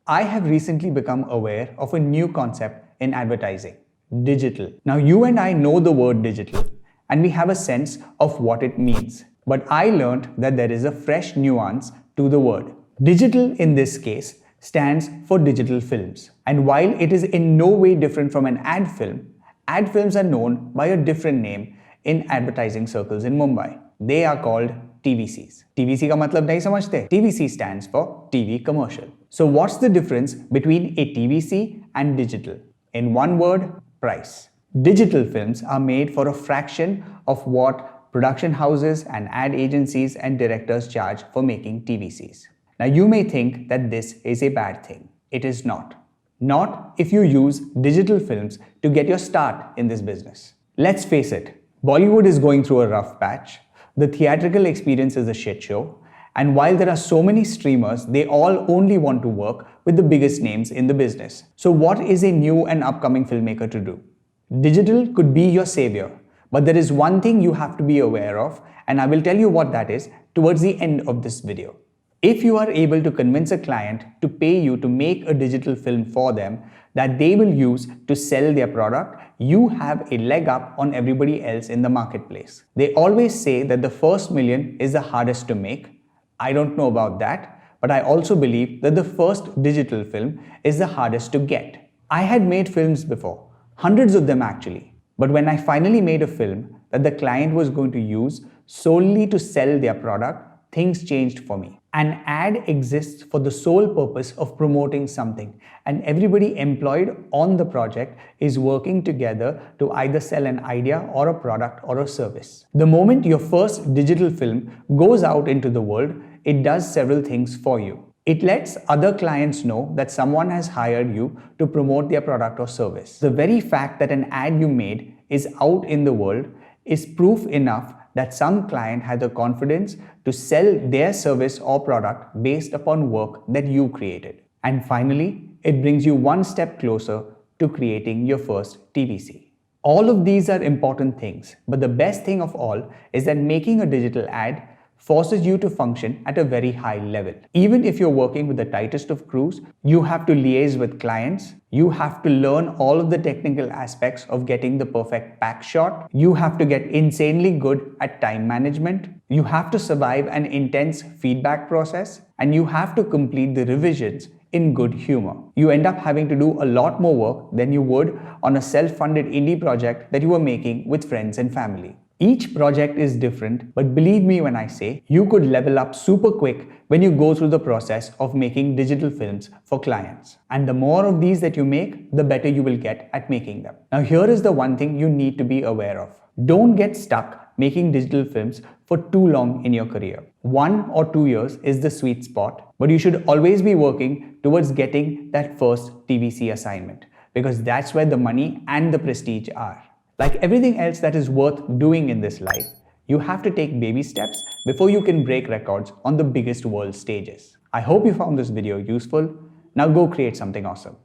I have recently become aware of a new concept in advertising, digital. Now, you and I know the word digital and we have a sense of what it means. But I learned that there is a fresh nuance to the word. Digital in this case stands for digital films. And while it is in no way different from an ad films are known by a different name in advertising circles in Mumbai. They are called TVCs. TVC का मतलब नहीं समझते? TVC stands for TV commercial. So what's the difference between a TVC and digital? In one word, price. Digital films are made for a fraction of what production houses and ad agencies and directors charge for making TVCs. Now you may think that this is a bad thing. It is not. Not if you use digital films to get your start in this business. Let's face it, Bollywood is going through a rough patch. The theatrical experience is a shit show. And while there are so many streamers, they all only want to work with the biggest names in the business. So what is a new and upcoming filmmaker to do? Digital could be your savior, but there is one thing you have to be aware of, and I will tell you what that is towards the end of this video. If you are able to convince a client to pay you to make a digital film for them that they will use to sell their product, you have a leg up on everybody else in the marketplace. They always say that the first million is the hardest to make. I don't know about that, but I also believe that the first digital film is the hardest to get. I had made films before, hundreds of them actually. But when I finally made a film that the client was going to use solely to sell their product, things changed for me. An ad exists for the sole purpose of promoting something, and everybody employed on the project is working together to either sell an idea or a product or a service. The moment your first digital film goes out into the world, it does several things for you. It lets other clients know that someone has hired you to promote their product or service. The very fact that an ad you made is out in the world is proof enough that some client had the confidence to sell their service or product based upon work that you created. And finally, it brings you one step closer to creating your first TVC. All of these are important things, but the best thing of all is that making a digital ad forces you to function at a very high level. Even if you're working with the tightest of crews, you have to liaise with clients, you have to learn all of the technical aspects of getting the perfect pack shot, you have to get insanely good at time management, you have to survive an intense feedback process, and you have to complete the revisions in good humor. You end up having to do a lot more work than you would on a self-funded indie project that you were making with friends and family. Each project is different, but believe me when I say you could level up super quick when you go through the process of making digital films for clients. And the more of these that you make, the better you will get at making them. Now here is the one thing you need to be aware of. Don't get stuck making digital films for too long in your career. 1 or 2 years is the sweet spot, but you should always be working towards getting that first TVC assignment, because that's where the money and the prestige are. Like everything else that is worth doing in this life, you have to take baby steps before you can break records on the biggest world stages. I hope you found this video useful. Now go create something awesome.